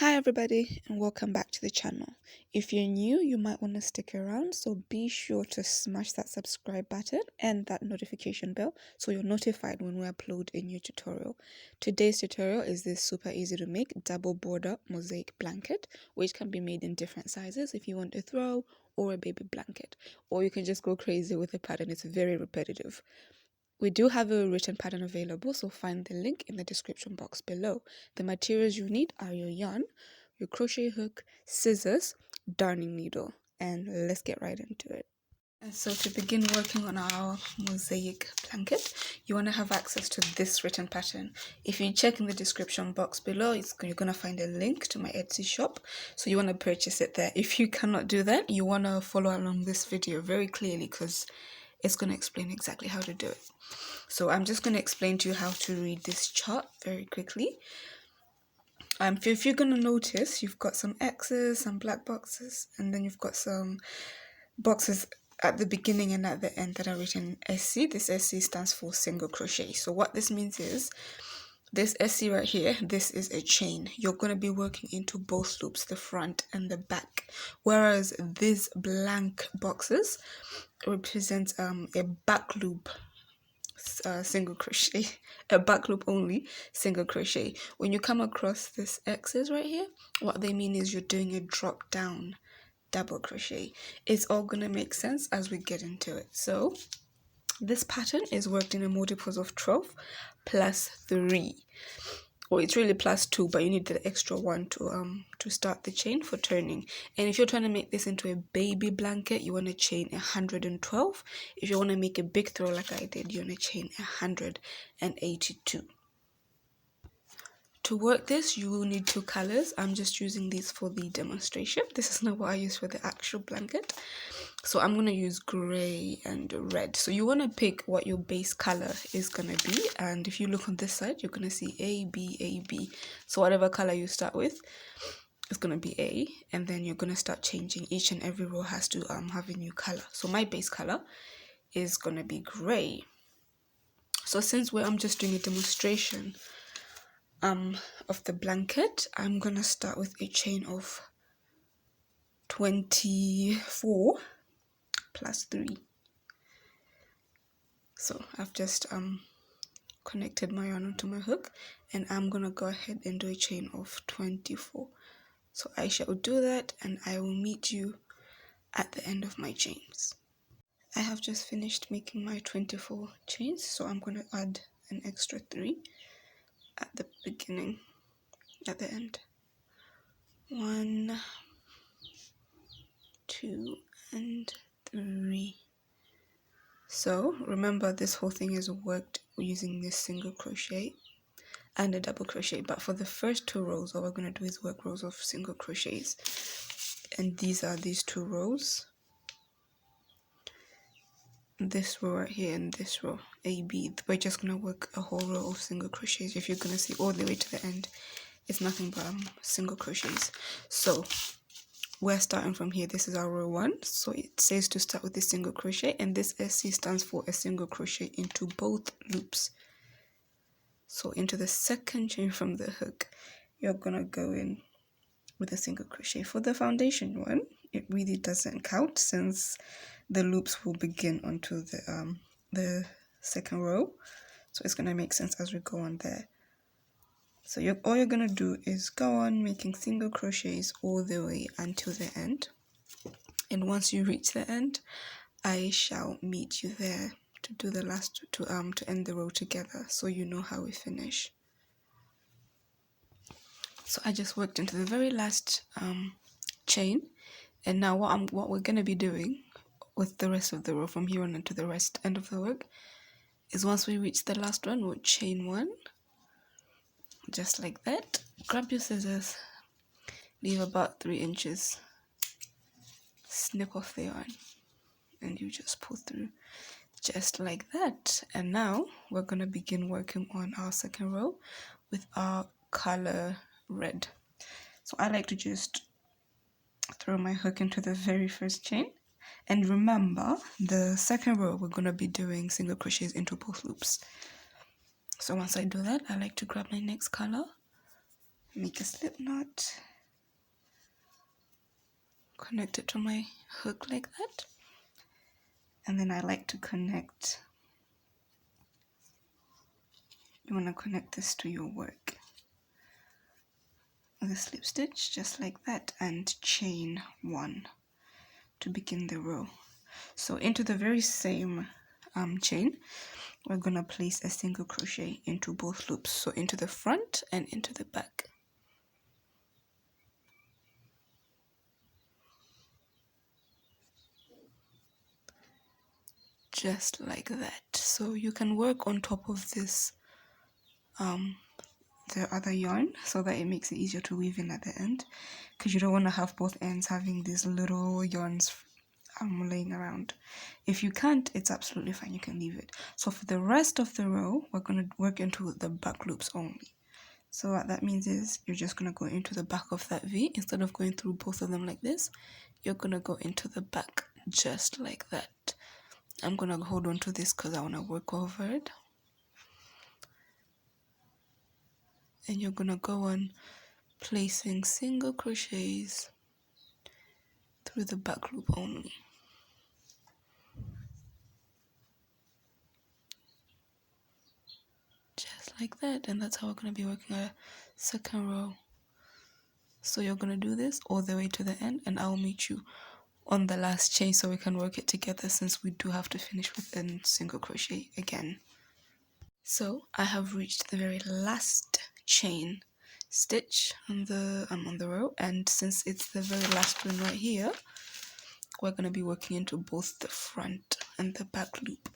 Hi everybody and welcome back to the channel. If you're new, you might want to stick around, so be sure to smash that subscribe button and that notification bell so you're notified when we upload a new tutorial. Today's tutorial is this super easy to make double border mosaic blanket, which can be made in different sizes if you want a throw or a baby blanket, or you can just go crazy with the pattern. It's very repetitive. We do have a written pattern available, so find the link in the description box below. The materials you need are your yarn, your crochet hook, scissors, darning needle, and let's get right into it. And so to begin working on our mosaic blanket, you want to have access to this written pattern. If you check in the description box below, you're going to find a link to my Etsy shop, so you want to purchase it there. If you cannot do that, you want to follow along this video very clearly because it's going to explain exactly how to do it. So I'm just going to explain to you how to read this chart very quickly. If you're going to notice, you've got some X's, some black boxes, and then you've got some boxes at the beginning and at the end that are written SC. This SC stands for single crochet. So what this means is, this SC right here, this is a chain. You're going to be working into both loops, the front and the back. Whereas these blank boxes represent a back loop single crochet, a back loop only single crochet. When you come across this X's right here, what they mean is you're doing a drop down double crochet. It's all gonna make sense as we get into it. So this pattern is worked in a multiples of 12 plus 3. Well, it's really plus 2, but you need the extra 1 to start the chain for turning. And if you're trying to make this into a baby blanket, you want to chain 112. If you want to make a big throw like I did, you want to chain 182. To work this, you will need 2 colors. I'm just using these for the demonstration. This is not what I use for the actual blanket. So I'm going to use gray and red. So you want to pick what your base color is going to be. And if you look on this side, you're going to see A, B, A, B. So whatever color you start with is going to be A. And then you're going to start changing. Each and every row has to have a new color. So my base color is going to be gray. So since I'm just doing a demonstration of the blanket, I'm going to start with a chain of 24 plus 3. So I've just connected my yarn onto my hook, and I'm gonna go ahead and do a chain of 24. So I shall do that, and I will meet you at the end of my chains. I have just finished making my 24 chains, so I'm gonna add an extra 3 at the beginning, at the end. 1, 2, and 3. So remember, this whole thing is worked using this single crochet and a double crochet, but for the first 2 rows, all we're going to do is work rows of single crochets, and these are these 2 rows, this row right here and this row A, B. We're just going to work a whole row of single crochets. If you're going to see all the way to the end, it's nothing but single crochets. So we're starting from here. This is our row 1, so it says to start with a single crochet, and this SC stands for a single crochet into both loops. So into the second chain from the hook, you're gonna go in with a single crochet. For the foundation one, it really doesn't count since the loops will begin onto the second row, so it's gonna make sense as we go on there. So all you're gonna do is go on making single crochets all the way until the end, and once you reach the end, I shall meet you there to do the last to end the row together, so you know how we finish. So I just worked into the very last chain, and now what we're gonna be doing with the rest of the row from here on into the rest end of the work is, once we reach the last one, we'll chain 1, just like that. Grab your scissors, leave about 3 inches, snip off the yarn, and you just pull through just like that. And now we're going to begin working on our second row with our color red. So I like to just throw my hook into the very first chain, and remember, the second row we're going to be doing single crochets into both loops. So once I do that, I like to grab my next color, make a slip knot, connect it to my hook like that. And then I like to connect, you want to connect this to your work, the slip stitch just like that, and chain 1 to begin the row. So into the very same chain, we're going to place a single crochet into both loops, so into the front and into the back. Just like that. So you can work on top of this the other yarn so that it makes it easier to weave in at the end, because you don't want to have both ends having these little yarns laying around. If you can't, it's absolutely fine, you can leave it. So for the rest of the row, we're going to work into the back loops only. So what that means is you're just going to go into the back of that V. Instead of going through both of them like this, you're going to go into the back just like that. I'm going to hold on to this because I want to work over it. And you're going to go on placing single crochets through the back loop only. Just like that. And that's how we're going to be working our second row. So you're going to do this all the way to the end, and I'll meet you on the last chain so we can work it together, since we do have to finish with a single crochet again. So I have reached the very last chain stitch on the row, and since it's the very last one right here, we're going to be working into both the front and the back loop,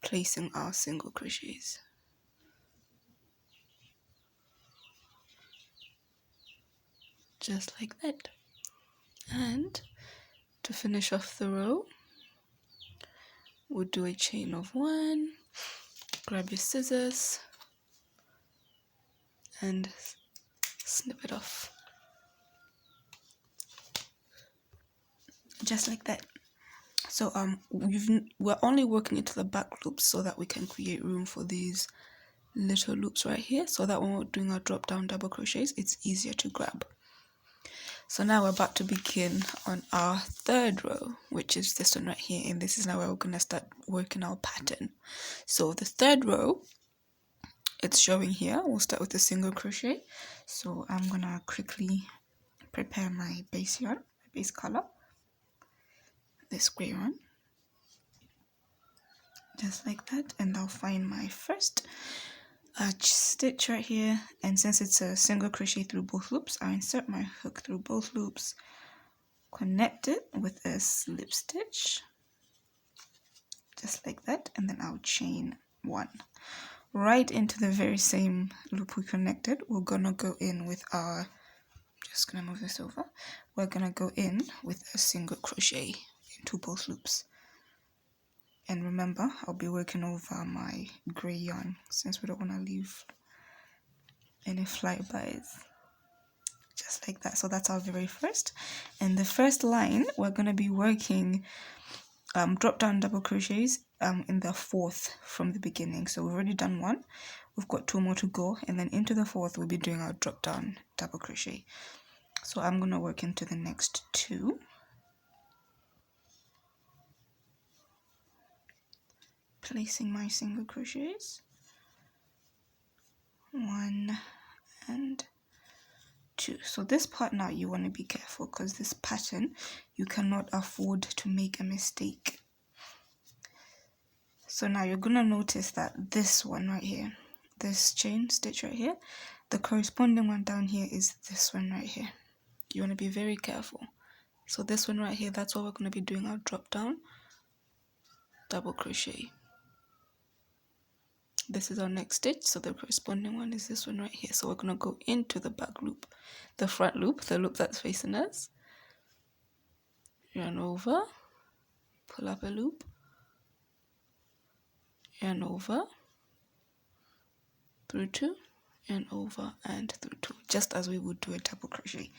placing our single crochets. Just like that. And to finish off the row, we'll do a chain of 1, grab your scissors and snip it off. Just like that. So we're only working into the back loops so that we can create room for these little loops right here, so that when we're doing our drop down double crochets, it's easier to grab. So now we're about to begin on our third row, which is this one right here, and this is now where we're going to start working our pattern. So the third row, it's showing here, we'll start with a single crochet. So I'm going to quickly prepare my base yarn, my base color, this gray one, just like that, and I'll find my first stitch right here, and since it's a single crochet through both loops, I'll insert my hook through both loops, connect it with a slip stitch just like that, and then I'll chain 1 right into the very same loop we connected. We're gonna go in with our, just gonna move this over, we're gonna go in with a single crochet into both loops. And remember, I'll be working over my gray yarn since we don't want to leave any flybys. Just like that. So that's our very first. And the first line, we're going to be working drop down double crochets in the 4th from the beginning. So we've already done 1. We've got 2 more to go. And then into the 4th, we'll be doing our drop down double crochet. So I'm going to work into the next 2. Placing my single crochets, 1 and 2. So this part now you want to be careful, because this pattern you cannot afford to make a mistake. So now you're going to notice that this one right here, this chain stitch right here, the corresponding one down here is this one right here. You want to be very careful. So this one right here, that's what we're going to be doing our drop down double crochet. This is our next stitch, so the corresponding one is this one right here. So we're going to go into the back loop, the front loop, the loop that's facing us, yarn over, pull up a loop, yarn over, through 2, yarn over and through 2, just as we would do a double crochet.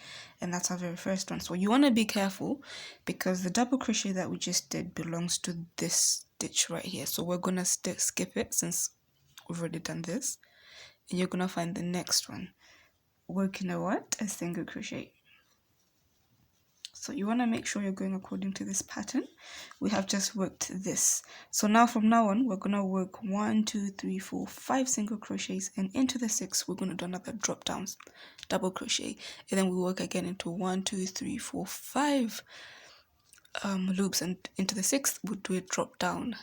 And that's our very first one. So you want to be careful, because the double crochet that we just did belongs to this stitch right here. So we're going to skip it since we've already done this, and you're going to find the next one working a what? A single crochet. So you want to make sure you're going according to this pattern. We have just worked this. So now from now on, we're going to work 1, 2, 3, 4, 5 single crochets, and into the 6, we're going to do another drop down double crochet, and then we work again into 1, 2, 3, 4, 5 loops, and into the 6th we'll do a drop down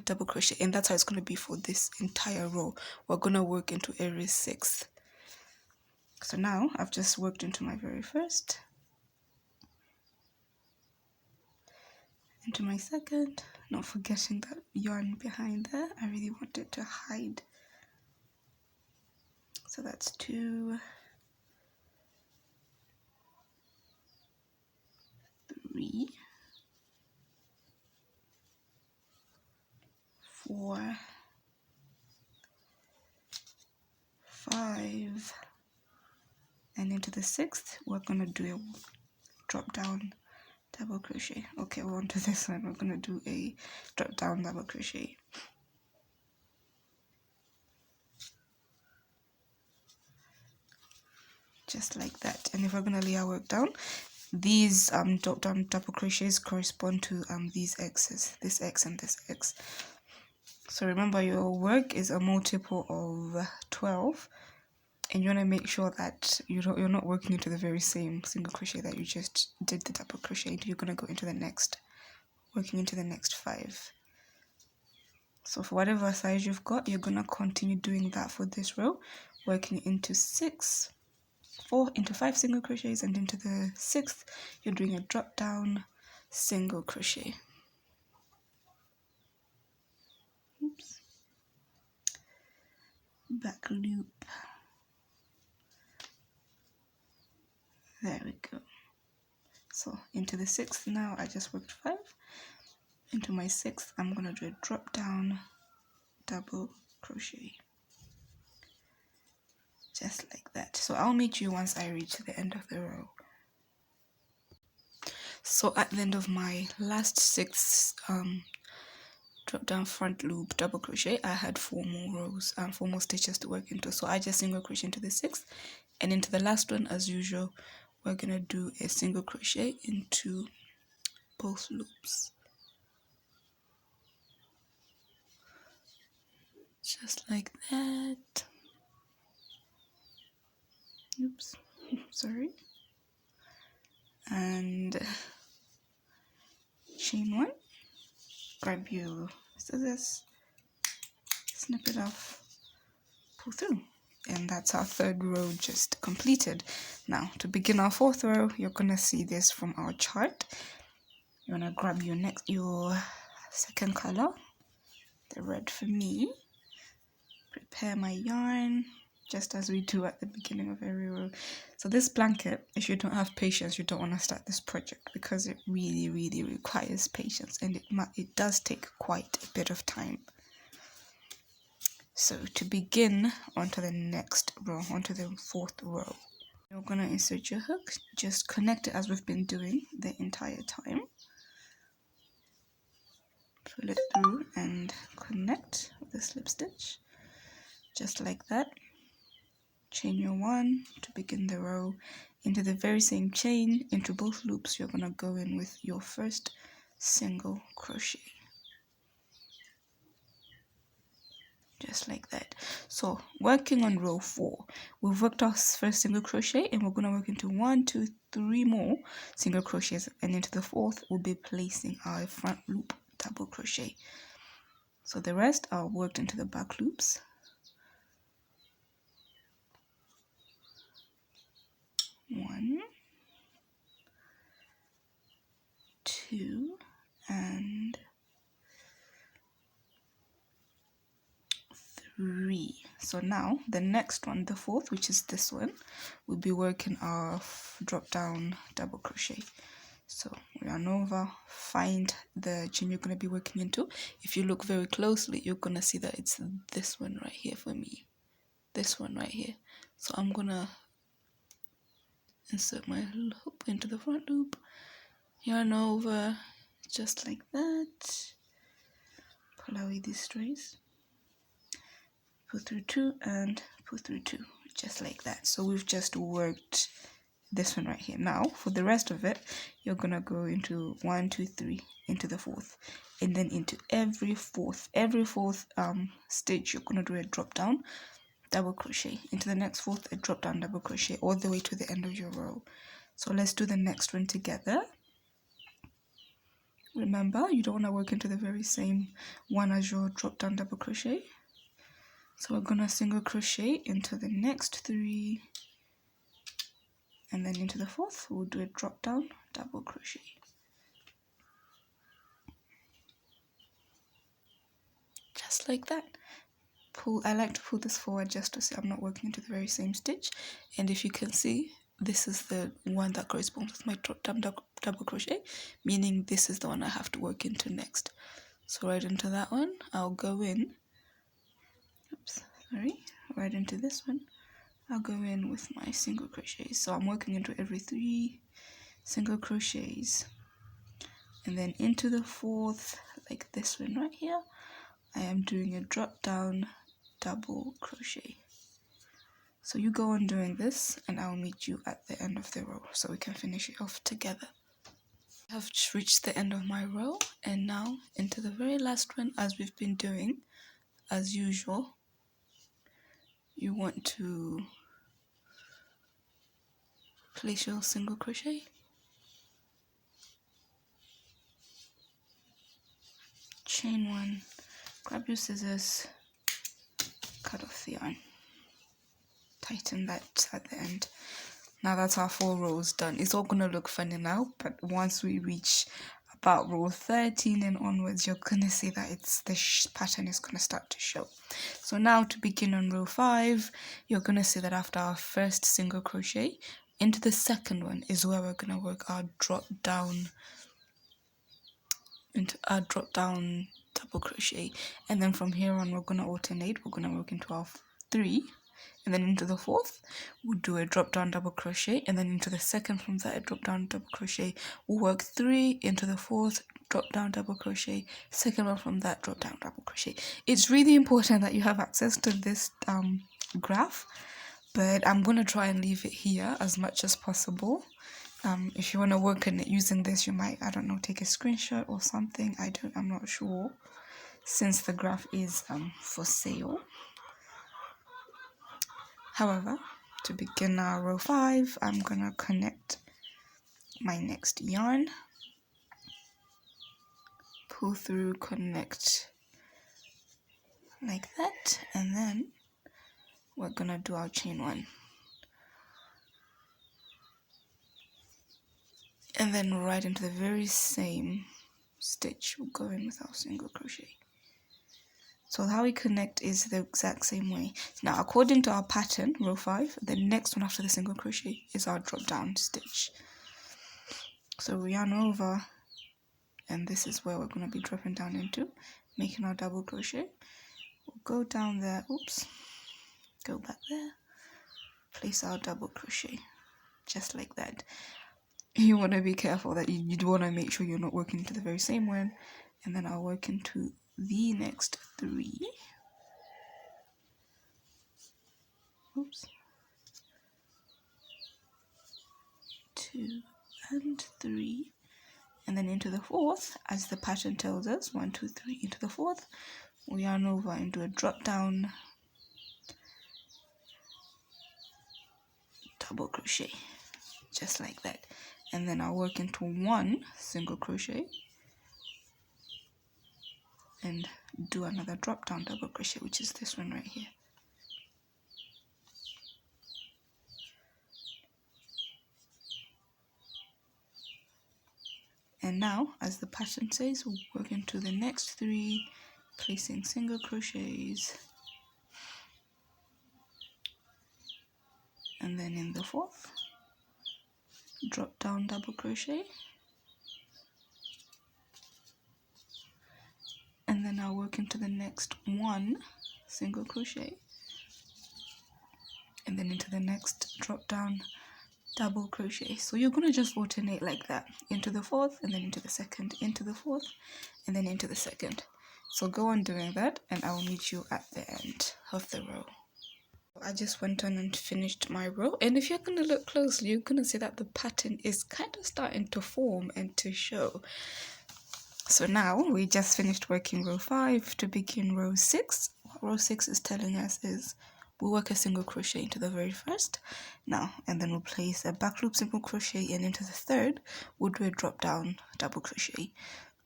double crochet, and that's how it's going to be for this entire row. We're going to work into every 6th. So now I've just worked into my very first, into my second, not forgetting that yarn behind there. I really wanted to hide. So that's 2, 3, 4, 5, and into the 6th we're going to do a drop down double crochet. Okay, we're on to this one. We're going to do a drop down double crochet. Just like that. And if we're going to lay our work down, these drop down double crochets correspond to these x's, this x and this x. So remember, your work is a multiple of 12, and you want to make sure that you're not working into the very same single crochet that you just did the double crochet. You're going to go into the next, working into the next 5. So for whatever size you've got, you're going to continue doing that for this row, working into 6, 4 into 5 single crochets, and into the 6th you're doing a drop down single crochet. Oops. Back loop. There we go. So into the 6th now, I just worked 5. Into my 6th, I'm going to do a drop down double crochet. Just like that. So I'll meet you once I reach the end of the row. So at the end of my last 6 drop down front loop double crochet, I had 4 more rows and 4 more stitches to work into. So I just single crochet into the 6th, and into the last one, as usual, we're gonna do a single crochet into both loops, just like that. Oops, sorry. And chain 1, grab your scissors, snip it off, pull through, and that's our 3rd row just completed. Now to begin our 4th row, you're gonna see this from our chart. You're gonna grab your second color, the red for me, prepare my yarn just as we do at the beginning of every row. So this blanket, if you don't have patience, you don't want to start this project, because it really requires patience, and it does take quite a bit of time. So to begin, onto the next row, onto the 4th row, you're going to insert your hook, just connect it as we've been doing the entire time. Pull it through and connect with a slip stitch, just like that. Chain your 1 to begin the row. Into the very same chain, into both loops, you're going to go in with your first single crochet. Just like that. So working on row 4, we've worked our first single crochet, and we're going to work into 1, 2, 3 more single crochets, and into the 4th we'll be placing our front loop double crochet. So the rest are worked into the back loops. 1, 2, and 3. So now the next one, the 4th, which is this one, we'll be working our drop down double crochet. So yarn over, find the chain you're going to be working into. If you look very closely, you're going to see that it's this one right here for me, this one right here. So I'm going to insert my hook into the front loop, yarn over, just like that, pull away these strays, pull through 2 and pull through 2, just like that. So we've just worked this one right here. Now for the rest of it, you're gonna go into 1, 2, 3 into the fourth, and then into every fourth stitch you're gonna do a drop down double crochet, into the next fourth a drop down double crochet, all the way to the end of your row. So let's do the next one together. Remember, you don't want to work into the very same one as your drop down double crochet. So we're gonna single crochet into the next 3, and then into the fourth we'll do a drop down double crochet. Just like that. I like to pull this forward just to see I'm not working into the very same stitch, and if you can see, this is the one that corresponds with my drop down double crochet, meaning this is the one I have to work into next. So right into that one I'll go in, right into this one I'll go in with my single crochets. So I'm working into every 3 single crochets, and then into the fourth, like this one right here, I am doing a drop down double crochet. So you go on doing this and I'll meet you at the end of the row so we can finish it off together. I have reached the end of my row, and now into the very last one, as we've been doing as usual, you want to place your single crochet, chain 1, grab your scissors, cut off the yarn, tighten that at the end. Now that's our 4 rows done. It's all gonna look funny now, but once we reach about row 13 and onwards, you're gonna see that the pattern is gonna start to show. So now to begin on row 5, you're gonna see that after our first single crochet, into the second one is where we're gonna work our drop down double crochet, and then from here on we're gonna alternate. We're gonna work into our 3, and then into the fourth we'll do a drop down double crochet, and then into the second from that a drop down double crochet. We'll work 3 into the fourth, drop down double crochet, second one from that, drop down double crochet. It's really important that you have access to this graph, but I'm gonna try and leave it here as much as possible. If you want to work on it using this, you might, I don't know, take a screenshot or something. I'm not sure, since the graph is for sale. However, to begin our row 5, I'm gonna connect my next yarn, pull through, connect like that, and then we're gonna do our chain 1. And then right into the very same stitch we'll go in with our single crochet. So how we connect is the exact same way. Now according to our pattern, row 5, the next one after the single crochet is our drop down stitch. So we yarn over, and this is where we're going to be dropping down into, making our double crochet. We'll go down there, go back there, place our double crochet, just like that. You want to be careful that you want to make sure you're not working into the very same one, and then I'll work into the next 3. 2 and 3, and then into the fourth, as the pattern tells us, 1, 2, 3 into the fourth, we yarn over and do a drop down double crochet, just like that, and then I'll work into 1 single crochet and do another drop down double crochet, which is this one right here. And now, as the pattern says, we'll work into the next 3, placing single crochets, and then in the fourth, drop down double crochet, and then I'll work into the next 1 single crochet, and then into the next drop down double crochet. So you're going to just alternate like that, into the fourth, and then into the second, into the fourth, and then into the second. So go on doing that, and I will meet you at the end of the row. I just went on and finished my row, and if you're going to look closely, you're going to see that the pattern is kind of starting to form and to show. So now we just finished working row 5 to begin row 6. What row 6 is telling us is we'll work a single crochet into the very first now, and then we'll place a back loop single crochet, and into the third we'll do a drop down double crochet.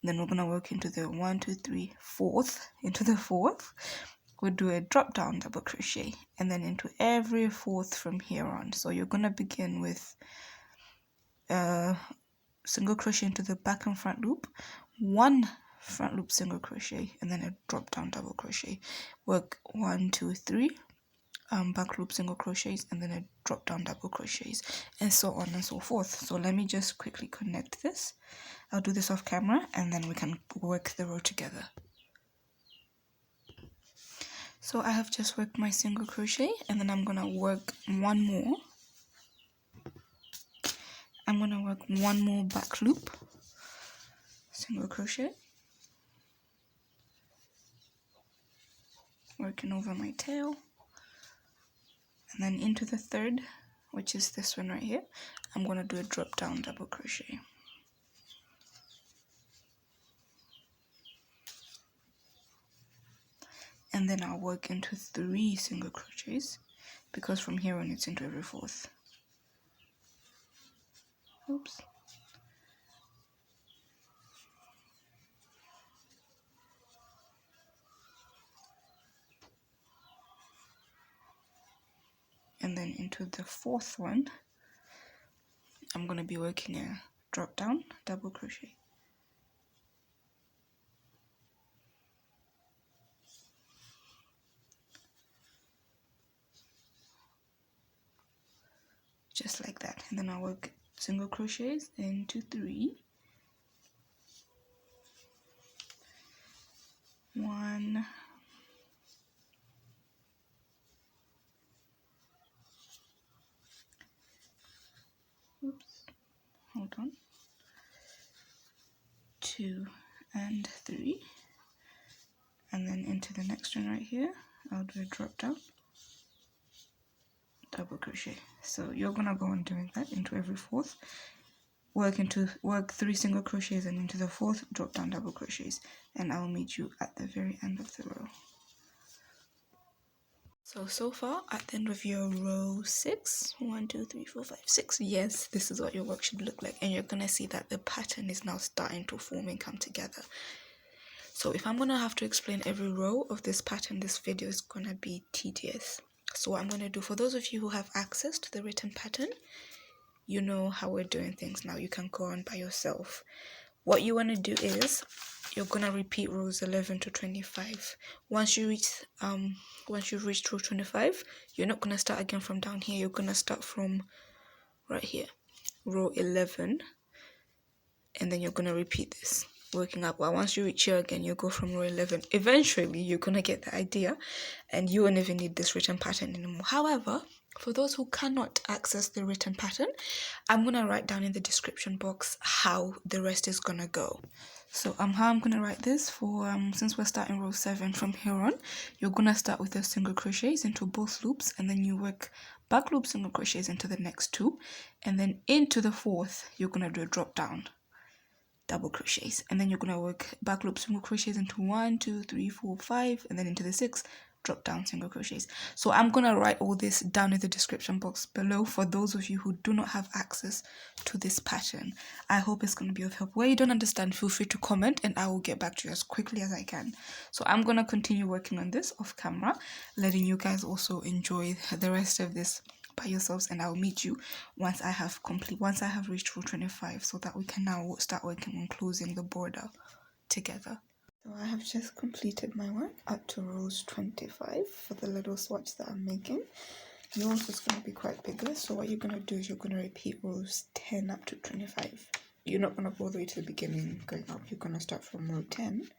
Then we're going to work into the 1 2 3 4th, into the 4th we'll do a drop down double crochet, and then into every 4th from here on. So you're going to begin with single crochet into the back and front loop, 1 front loop single crochet, and then a drop down double crochet. Work 1 2 3 back loop single crochets, and then a drop down double crochets, and so on and so forth. So let me just quickly connect this. I'll do this off camera, and then we can work the row together. So I have just worked my single crochet, and then I'm gonna work one more. I'm gonna work one more back loop single crochet, working over my tail, and then into the third, which is this one right here, I'm gonna do a drop down double crochet. And then I'll work into 3 single crochets, because from here on it's into every 4th. Oops. And then into the 4th one, I'm going to be working a drop down double crochet. Just like that. And then I'll work single crochets into 3. 1, oops, hold on, 2 and 3, and then into the next one right here, I'll do a drop down double crochet. So you're gonna go on doing that into every 4th. Work 3 single crochets, and into the 4th drop down double crochets, and I'll meet you at the very end of the row. So far at the end of your row 6, 1 2 3 4 5 6, yes, this is what your work should look like, and you're gonna see that the pattern is now starting to form and come together. So if I'm gonna have to explain every row of this pattern, this video is gonna be tedious. So what I'm gonna do, for those of you who have access to the written pattern, you know how we're doing things now. You can go on by yourself. What you want to do is you're gonna repeat rows 11 to 25. Once you reach row 25, you're not gonna start again from down here. You're gonna start from right here, row 11, and then you're gonna repeat this, working up. Well, once you reach here again, you go from row 11. Eventually, you're gonna get the idea, and you won't even need this written pattern anymore. However, for those who cannot access the written pattern, I'm gonna write down in the description box how the rest is gonna go. So how I'm gonna write this for since we're starting row 7, from here on, you're gonna start with the single crochets into both loops, and then you work back loop single crochets into the next 2, and then into the 4th, you're gonna do a drop down double crochets, and then you're gonna work back loop single crochets into 1 2 3 4 5, and then into the 6th drop down single crochets. So I'm gonna write all this down in the description box below for those of you who do not have access to this pattern. I hope it's gonna be of help. Where you don't understand, feel free to comment, and I will get back to you as quickly as I can. So I'm gonna continue working on this off camera, letting you guys also enjoy the rest of this by yourselves, and I'll meet you once I have reached row 25, so that we can now start working on closing the border together. So I have just completed my work up to rows 25 for the little swatch that I'm making. Yours is going to be quite bigger, so what you're going to do is you're going to repeat rows 10 up to 25. You're not going to go all the way to the beginning going up. You're going to start from row 10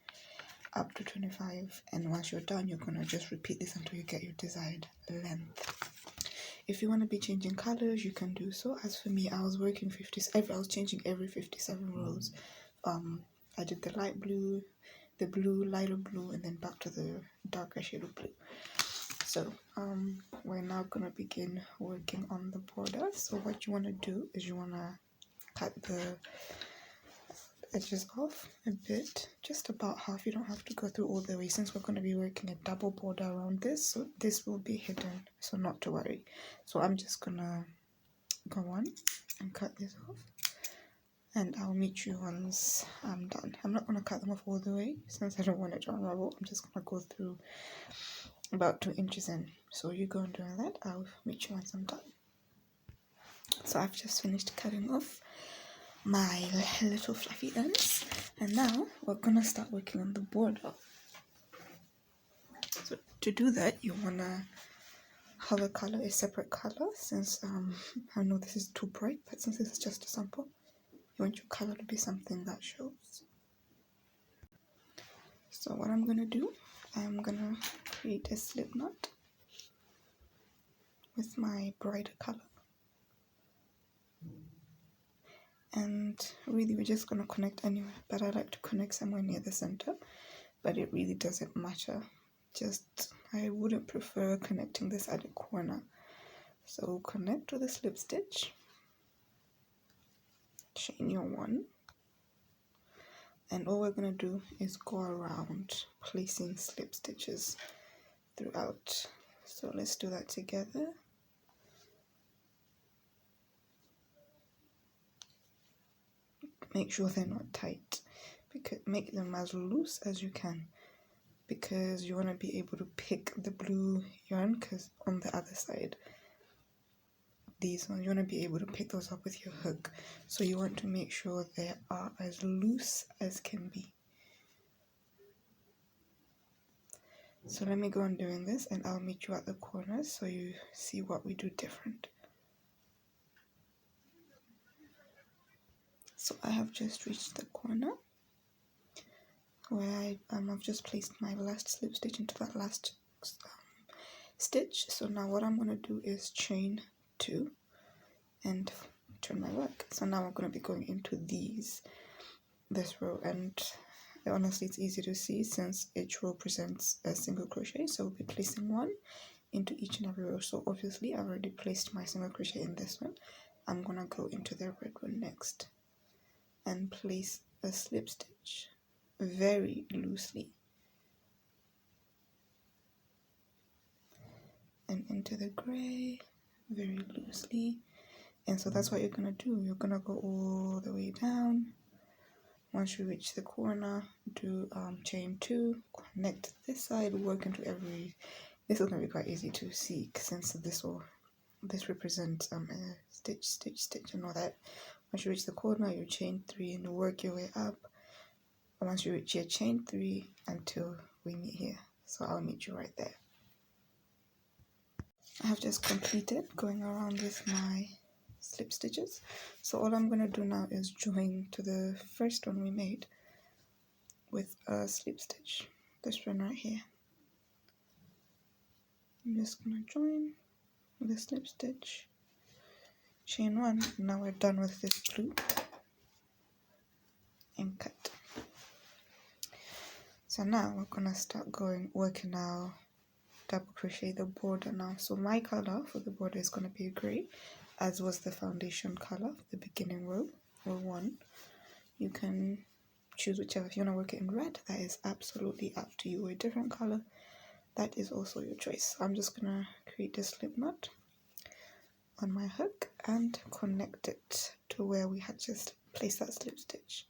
up to 25, and once you're done, you're going to just repeat this until you get your desired length. If you want to be changing colors, you can do so. As for me, I was changing every 57 rows. I did the light blue, the blue, lighter blue, and then back to the darker shade of blue. So we're now gonna begin working on the border. So what you want to do is you want to cut the edges off a bit, just about half. You don't have to go through all the way, since we're going to be working a double border around this, so this will be hidden, so not to worry. So I'm just gonna go on and cut this off, and I'll meet you once I'm done. I'm not going to cut them off all the way since I don't want it to unravel. I'm just going to go through about 2 inches in. So you go and do that. I'll meet you once I'm done. So I've just finished cutting off my little fluffy ends, and now we're gonna start working on the border. So to do that, you wanna have a color, a separate color, since I know this is too bright, but since this is just a sample, you want your color to be something that shows. So what I'm gonna do, I'm gonna create a slip knot with my brighter color. And really we're just going to connect anywhere, but I like to connect somewhere near the center, but it really doesn't matter. Just I wouldn't prefer connecting this at the corner. So connect with a slip stitch, chain your 1, and all we're going to do is go around placing slip stitches throughout. So let's do that together. Make sure they're not tight, because make them as loose as you can, because you want to be able to pick the blue yarn, because on the other side, these ones, you want to be able to pick those up with your hook. So you want to make sure they are as loose as can be. So let me go on doing this, and I'll meet you at the corners so you see what we do different. So I have just reached the corner where I've just placed my last slip stitch into that last stitch. So now what I'm going to do is chain 2 and turn my work. So now I'm going to be going into this row, and honestly it's easy to see since each row presents a single crochet, so we'll be placing 1 into each and every row. So obviously I've already placed my single crochet in this one. I'm going to go into the red one next and place a slip stitch very loosely, and into the gray very loosely. And so that's what you're gonna do. You're gonna go all the way down. Once you reach the corner, do chain 2, connect this side, work into every. This is gonna be quite easy to see since this represents a stitch, stitch, stitch, and all that. Once you reach the corner, you chain 3 and work your way up. Once you reach here, chain 3 until we meet here. So I'll meet you right there. I have just completed going around with my slip stitches. So all I'm going to do now is join to the first one we made with a slip stitch. This one right here. I'm just going to join with a slip stitch, chain 1. Now we're done with this blue, and cut. So now we're going to start working our double crochet the border now. So my color for the border is going to be gray, as was the foundation color, the beginning row 1. You can choose whichever. If you want to work it in red, that is absolutely up to you. Or a different color, that is also your choice. So I'm just going to create a slip knot on my hook and connect it to where we had just placed that slip stitch.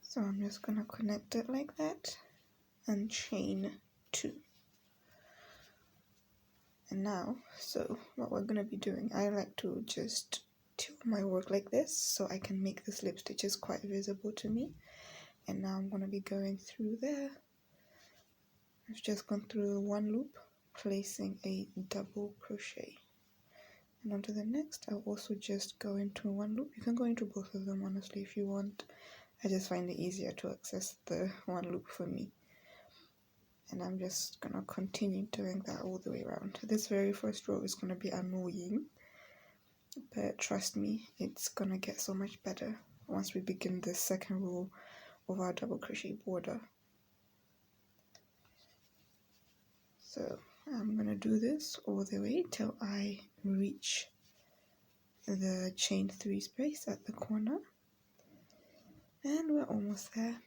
So I'm just going to connect it like that and chain 2. And now, so what we're going to be doing, I like to just tilt my work like this so I can make the slip stitches quite visible to me. And now I'm going to be going through there. I've just gone through 1 loop, placing a double crochet. And onto the next, I'll also just go into 1 loop. You can go into both of them, honestly, if you want. I just find it easier to access the 1 loop for me. And I'm just going to continue doing that all the way around. This very first row is going to be annoying, but trust me, it's going to get so much better once we begin the second row of our double crochet border. So I'm gonna do this all the way till I reach the chain 3 space at the corner, and we're almost there.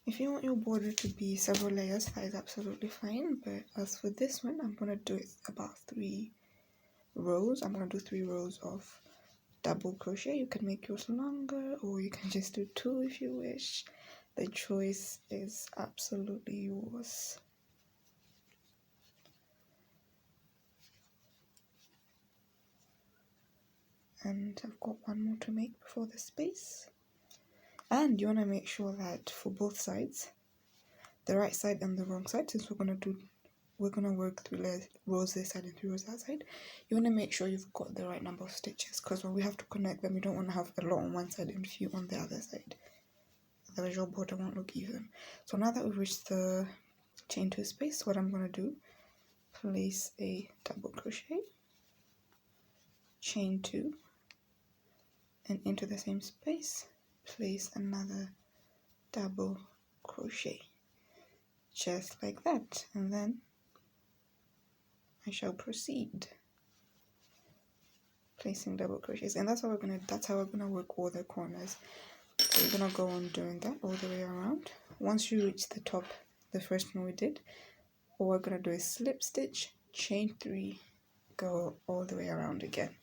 If you want your border to be several layers, that is absolutely fine, but as for this one, I'm gonna do it about 3 rows. I'm gonna do 3 rows of double crochet. You can make yours longer, or you can just do 2 if you wish. The choice is absolutely yours. And I've got 1 more to make before the space. And you want to make sure that for both sides, the right side and the wrong side, since we're gonna work 3 rows this side and 3 rows that side, you want to make sure you've got the right number of stitches, because when we have to connect them, you don't want to have a lot on one side and few on the other side. Otherwise your border won't look even. So now that we've reached the chain 2 space, what I'm gonna do, place a double crochet, chain 2, and into the same space place another double crochet, just like that, and then I shall proceed placing double crochets. And that's how we're gonna work all the corners. So you're gonna go on doing that all the way around. Once you reach the top, the first one we did, what we're gonna do is slip stitch, chain 3, go all the way around again.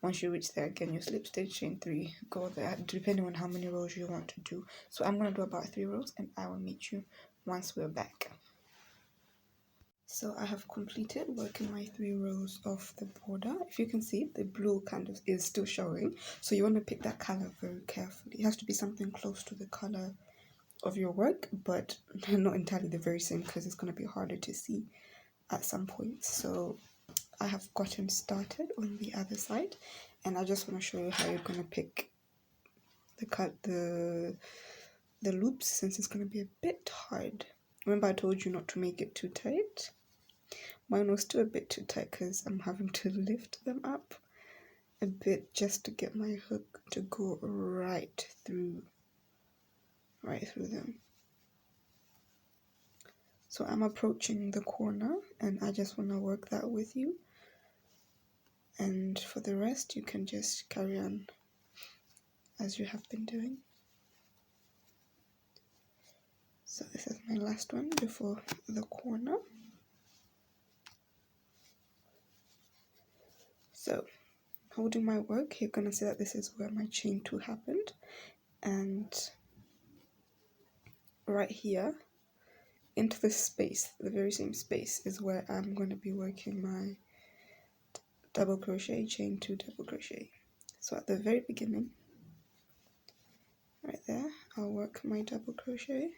Once you reach there again, you slip stitch, chain 3, go there, depending on how many rows you want to do. So I'm gonna do about 3 rows, and I will meet you once we're back. So I have completed working my 3 rows of the border. If you can see, the blue kind of is still showing, so you want to pick that color very carefully. It has to be something close to the color of your work, but not entirely the very same, because it's going to be harder to see at some point. So I have gotten started on the other side, and I just want to show you how you're going to pick the loops, since it's going to be a bit hard. Remember I told you not to make it too tight? Mine was still a bit too tight because I'm having to lift them up a bit just to get my hook to go right through them. So I'm approaching the corner, and I just want to work that with you, and for the rest you can just carry on as you have been doing. So this is my last one before the corner. So holding my work, you're gonna see that this is where my chain 2 happened, and right here into this space, the very same space, is where I'm going to be working my double crochet, chain 2, double crochet. So at the very beginning, right there, I'll work my double crochet,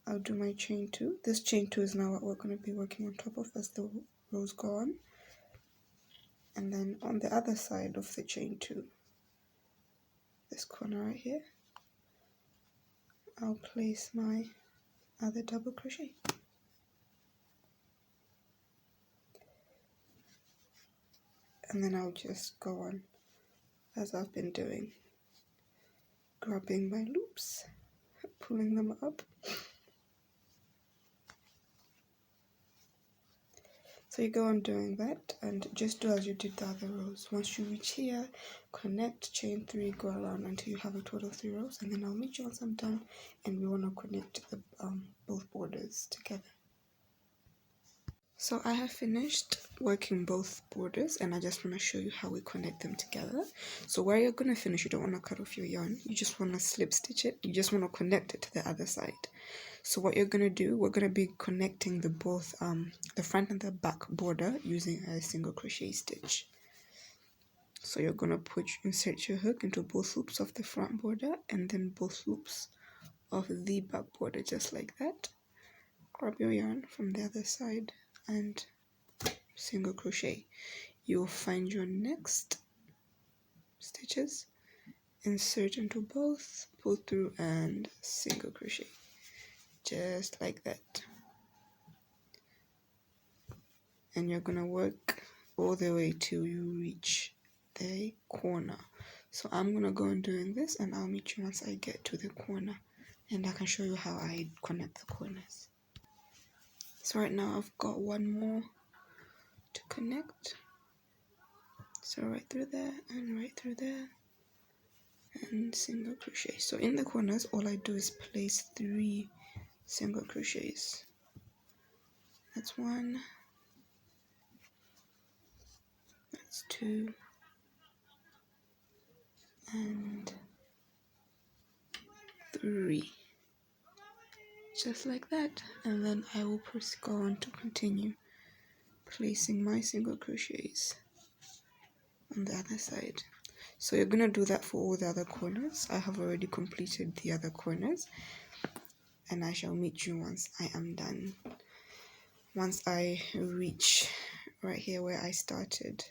I'll do my chain 2. This chain 2 is now what we're going to be working on top of as the rows go on. And then on the other side of the chain 2, this corner right here, I'll place my other double crochet. And then I'll just go on as I've been doing, grabbing my loops, pulling them up. So you go on doing that, and just do as you did the other rows. Once you reach here, connect, chain 3, go around until you have a total of 3 rows, and then I'll meet you once I'm done, and we want to connect the both borders together. So I have finished working both borders, and I just want to show you how we connect them together. So where you're going to finish, you don't want to cut off your yarn, you just want to slip stitch it, you just want to connect it to the other side. So what you're going to do, we're going to be connecting the front and the back border using a single crochet stitch. So you're going to insert your hook into both loops of the front border, and then both loops of the back border, just like that. Grab your yarn from the other side and single crochet. You'll find your next stitches, insert into both, pull through, and single crochet, just like that. And you're gonna work all the way till you reach the corner. So I'm gonna go on doing this, and I'll meet you once I get to the corner, and I can show you how I connect the corners. So right now I've got one more to connect. So right through there and right through there, and single crochet. So in the corners, all I do is place 3 single crochets. That's 1, that's 2, and 3. Just like that. And then I will go on to continue placing my single crochets on the other side. So you're gonna do that for all the other corners. I have already completed the other corners, and I shall meet you once I am done. Once I reach right here where I started.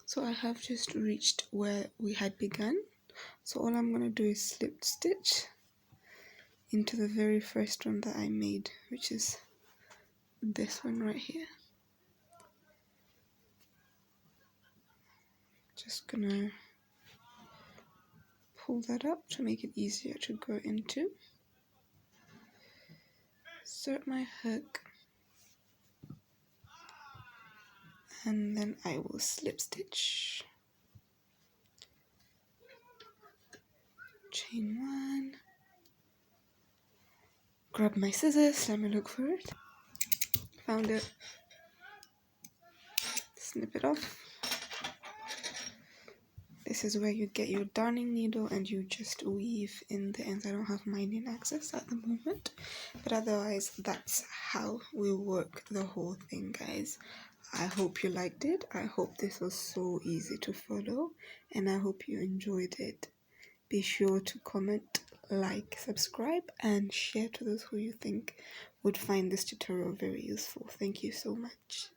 So I have just reached where we had begun. So all I'm gonna do is slip stitch into the very first one that I made, which is this one right here. Just gonna pull that up to make it easier to go into. Insert my hook, and then I will slip stitch, chain 1, grab my scissors, let me look for it, found it, snip it off. This is where you get your darning needle and you just weave in the ends. I don't have mine in access at the moment, but otherwise that's how we work the whole thing, guys. I hope you liked it. I hope this was so easy to follow, and I hope you enjoyed it. Be sure to comment, like, subscribe, and share to those who you think would find this tutorial very useful. Thank you so much.